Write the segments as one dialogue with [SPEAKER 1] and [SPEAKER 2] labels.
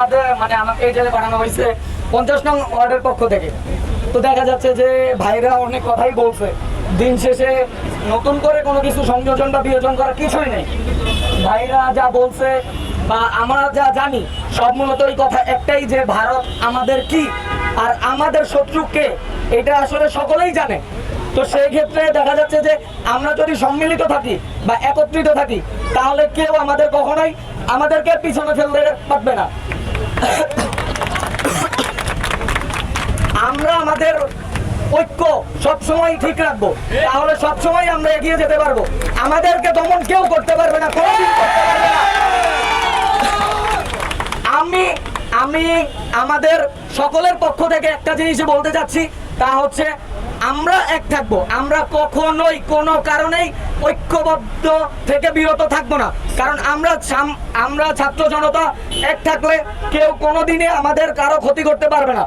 [SPEAKER 1] মানে আমাকে এই জায়গায় পাঠানো হয়েছে 50 নং ওয়ার্ডের পক্ষ থেকে। তো দেখা যাচ্ছে যে ভাইরা অনেক কথাই বলছে, দিন শেষে নতুন করে কোনো কিছু সংযোজন বা বিয়োজন করার কিছুই নেই। ভাইরা যা বলছে বা আমরা যা জানি সব মূলত এই কথা একটাই, যে ভারত আমাদের কি আর আমাদের শত্রু কে, এটা আসলে সকলেই জানে। তো সেই ক্ষেত্রে দেখা যাচ্ছে যে আমরা যদি সম্মিলিত থাকি বা একত্রিত থাকি, তাহলে কেউ আমাদের কখনোই আমাদেরকে পিছনে ফেলতে পারবে না। আমরা আমাদের ঐক্য সবসময় ঠিক রাখবো, তাহলে সবসময় আমরা এগিয়ে যেতে পারবো। আমাদেরকে দমন কেউ করতে পারবে না, কোনোদিন করতে পারবে না। আমি আমাদের সকলের পক্ষ থেকে একটা জিনিস বলতে চাচ্ছি, তা হচ্ছে আমরা এক থাকবো। আমরা কখনোই কোনো কারণেই ঐক্যবদ্ধ থেকে বিরত থাকবো না, কারণ আমরা ছাত্র জনতা এক থাকলে কেউ কোনোদিনে আমাদের কারো ক্ষতি করতে পারবে না।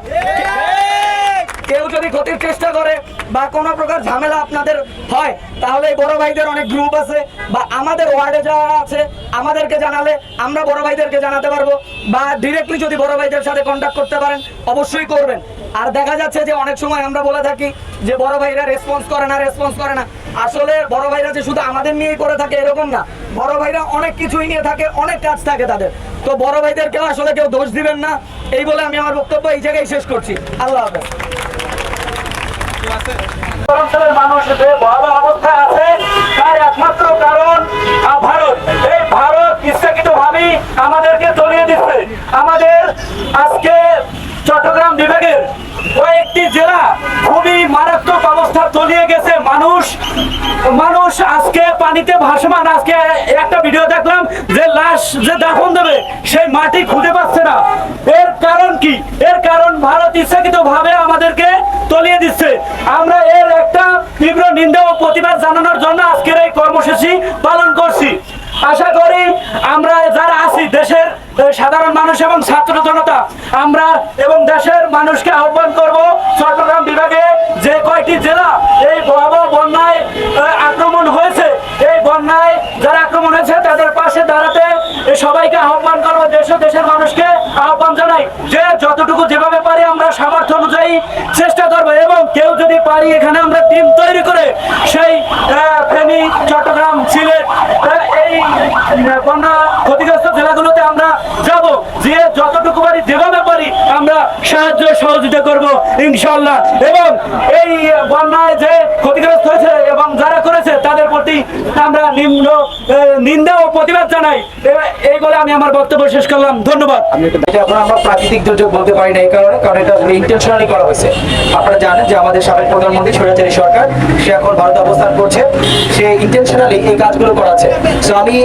[SPEAKER 1] কেউ যদি ক্ষতির চেষ্টা করে বা কোনো প্রকার ঝামেলা আপনাদের হয়, তাহলে এই বড় ভাইদের অনেক গ্রুপ আছে বা আমাদের ওয়ার্ডে যারা আছে আমাদেরকে জানালে আমরা বড় ভাইদেরকে জানাতে পারবো, বা ডিরেক্টলি যদি বড় ভাইদের সাথে কন্ট্যাক্ট করতে পারেন অবশ্যই করবেন। আর দেখা যাচ্ছে যে অনেক সময় আমরা বলে থাকি যে বড় ভাইরা রেসপন্স করে না। আসলে বড় ভাইরা যে শুধু আমাদের নিয়েই করে থাকে এরকম না, বড় ভাইরা অনেক কিছুই নিয়ে থাকে, অনেক কাজ থাকে তাদের। তো বড় ভাইদেরকেও আসলে কেউ দোষ দিবেন না, এই বলে আমি আমার বক্তব্য এই জায়গায় শেষ করছি। আল্লাহ হাফেজ। মানুষ যে ভয়াবহ অবস্থায় আছে তার একমাত্র কারণ ভারত। এই ভারত ইচ্ছাকৃতভাবেই আমাদেরকে তলিয়ে দিচ্ছে। আমাদের আজকে চট্টগ্রাম বিভাগের কয়েকটি জেলা খুবই মারাত্মক অবস্থা তলিয়ে গেছে। মানুষ আজকে পানিতে ভাসমান। আজকে একটা ভিডিও দেখলাম যে লাশ যে দাফন দেবে সেই মাটি খুঁজে পাচ্ছে না। এর কারণ কি? এর কারণ ভারত ইচ্ছাকৃতভাবে আমাদেরকে তলিয়ে দিচ্ছে। আমরা এর একটা তীব্র নিন্দা ও প্রতিবাদ জানানোর জন্য আজকের এই কর্মসূচি পালন করছি। আশা করি আমরা যারা আছি দেশের সাধারণ মানুষ এবং ছাত্র জনতা, আমরা এবং দেশের মানুষকে আহ্বান করব, চট্টগ্রাম বিভাগে যে কয়টি জেলা এই ভয়াবহ বন্যায় আক্রমণ হয়েছে, এই বন্যায় যারা আক্রমণ হয়েছে তাদের পাশে দাঁড়াতে সবাইকে আহ্বান করবো। দেশের মানুষকে আহ্বান জানাই যে যতটুকু যেভাবে পারি আমরা সামর্থ্য অনুযায়ী চেষ্টা করবো, এবং কেউ যদি পারি এখানে আমরা টিম তৈরি করে সেই ফেনী, চট্টগ্রাম, সিলেট এই বন্যা ক্ষতিগ্রস্ত জেলাগুলোতে আমরা যাব, যে যতটুকু পারি যেভাবে পারি আমরা সাহায্য সহযোগিতা করব ইনশাআল্লাহ। এবং এই বন্যায় যে ক্ষতিগ্রস্ত হয়েছে এবং যারা করেছে তাদের প্রতি আমরা নিন্দা ও প্রতিবাদ জানাই। এই বলে আমি আমার বক্তব্য শেষ করলাম। ধন্যবাদ।
[SPEAKER 2] আমরা প্রাকৃতিক দুর্যোগ বলতে পারি না এই কারণে, কারণ এটা ইন্টেনশনালি করা হয়েছে। আপনারা জানেন যে আমাদের সাবেক প্রধানমন্ত্রী স্বৈরাচারী সরকার, সে এখন ভারতে অবস্থান করছে, সে ইন্টেনশনালি এই কাজগুলো করাচ্ছে। সো আমি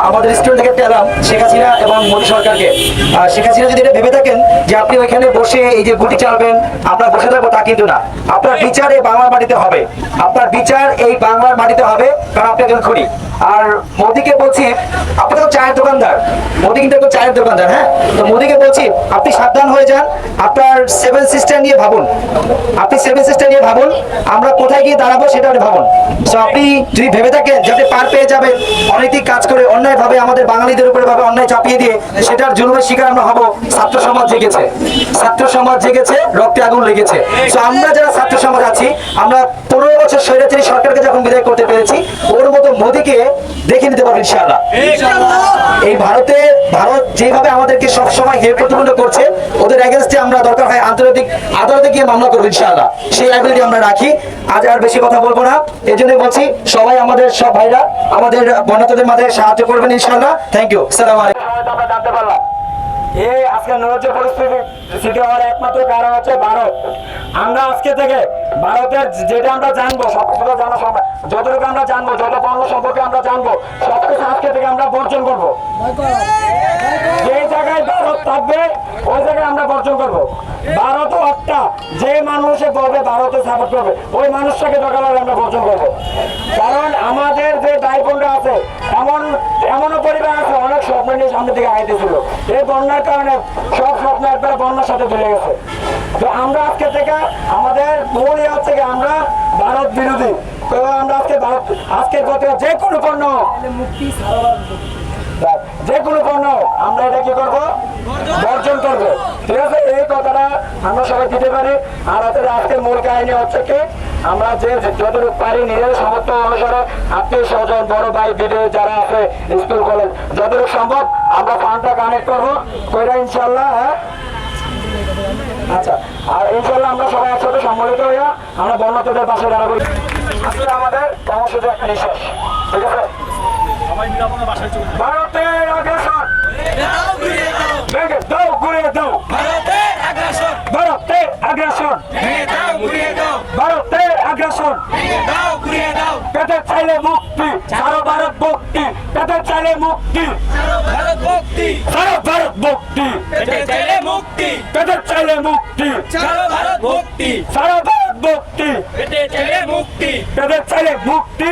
[SPEAKER 2] আমাদের স্টুডেন্ট থেকে পেলাম শেখ হাসিনা এবং মোদী সরকারকে, শেখ হাসিনা যদি এটা ভেবে থাকেন যে আপনি ওইখানে বসে এই যে গুটি চালবেন আমরা বসে থাকবো, তা কিন্তু না। আপনার বিচার এই বাংলার মাটিতে হবে, আপনার বিচার এই বাংলার মাটিতে হবে, কারণ আপনি একজন খুনি। আর মোদীকে বলছি, আপনি তো চায়ের দোকানদার, মোদী কিন্তু একটু চায়ের দোকানদার, হ্যাঁ। তো মোদীকে বলছি আপনি সাবধান হয়ে যান, আপনার সেভেন সিস্টার নিয়ে ভাবুন, আপনি সেভেন সিস্টার নিয়ে ভাবুন, আমরা কোথায় গিয়ে দাঁড়াবো সেটা আপনি ভাবুন। সো আপনি যদি ভেবে থাকেন যাতে পার পেয়ে যাবেন অনৈতিক কাজ করে অন্যায় ভাবে আমাদের বাঙালিদের উপরে ভাবে অন্যায় চাপিয়ে দিয়ে সেটার জুলুমের শিকার আমরা হবো, ছাত্র সমাজ জেগেছে, ছাত্র সমাজ জেগেছে, রক্তে আগুন লেগেছে। সো আমরা যারা ছাত্র সমাজ আছি, আমরা 15 বছর স্বৈরাচারী সরকারকে যখন বিদায় করতে পেরেছি, ওর মতো মোদীকে দেখে নিতে পারবো ইনশাআল্লাহ। এই ভারত যেভাবে আমাদেরকে সবসময় হেয় প্রতিপন্ন করছে, ওদের এগেইনস্টে আমরা দরকার হয় আন্তর্জাতিক আদালতে গিয়ে মামলা করবো ইনশাআল্লাহ। সেই অ্যাবিলিটি আমরা রাখি। আজ আর বেশি কথা বলবো না, এই জন্যই বলছি সবাই আমাদের সব ভাইরা আমাদের বন্যাতদের মাঝে সাহায্য করবেন ইনশাআল্লাহ। Thank you. আসসালামু আলাইকুম। আমরা জানতে পারলাম এই আজকে নৈরাজ্য পরিস্থিতি হওয়ার একমাত্র কারণ হচ্ছে ভারত। আমরা আজকে থেকে ভারতের যেটা আমরা জানবো সবকিছু জানা সম্ভব, যতটুকু আমরা জানবো, যত পণ্য সম্পর্কে আমরা জানবো সবকিছু আজকে থেকে আমরা বর্জন করবো। যে জায়গায় ভারত থাকবে ওই জায়গায় আমরা বর্জন করবো। ভারত একটা যে মানুষে বলবে ভারতে সাপোর্ট করবে ওই মানুষটাকে দরকার হলে আমরা বর্জন করবো। কারণ আমাদের যে দায়বন্ধ আছে, এমনও পরিবার আছে অনেক স্বপ্ন নিয়ে সামনে থেকে আইতেছিল, এই বন্যার কারণে সব স্বপ্ন একবার বন্যার সাথে চলে গেছে। তো আমরা আজকে থেকে আমাদের মূল হচ্ছে আমরা ভারত বিরোধী। তো আমরা আজকে ভারত আজকের যে কোনো পণ্য
[SPEAKER 1] যে কোনো পণ্য আমরা এটা কি করবো, বর্জন করবো। ঠিক আছে, এই কথাটা আমরা সবাই দিতে পারি। আর আজকের মূল কাহিনী হচ্ছে কি, আমরা যে যতটুকু পারি নিজের সমর্থ অনুসারে আত্মীয় স্বজন, বড় ভাই, বিদেশ যারা আছে, স্কুল কলেজ, যতটুকু সম্ভব আমরা ফান্ডটা কানেক্ট করবো কইরা ইনশাল্লাহ। হ্যাঁ, আচ্ছা, আর ইনশাল্লাহ আমরা সবাই একসাথে সম্মিলিত হইয়া আমরা বন্যার্থীদের পাশে দাঁড়াবো। আসলে আমাদের কর্মসূচি একটা নিঃশ্বাস। ঠিক আছে, ভারতের আগ্রাসন ভেঙে দাও, ঘুরিয়ে দাও। ভারতের আগ্রাসন, ভারতের আগ্রাসন পেতে চাইলে মুক্তি, সারা ভারত মুক্তি। পেতে চাইলে মুক্তি, সারা ভারত মুক্তি। পেতে চাইলে মুক্তি, সারা ভারত মুক্তি। পেতে চাইলে মুক্তি,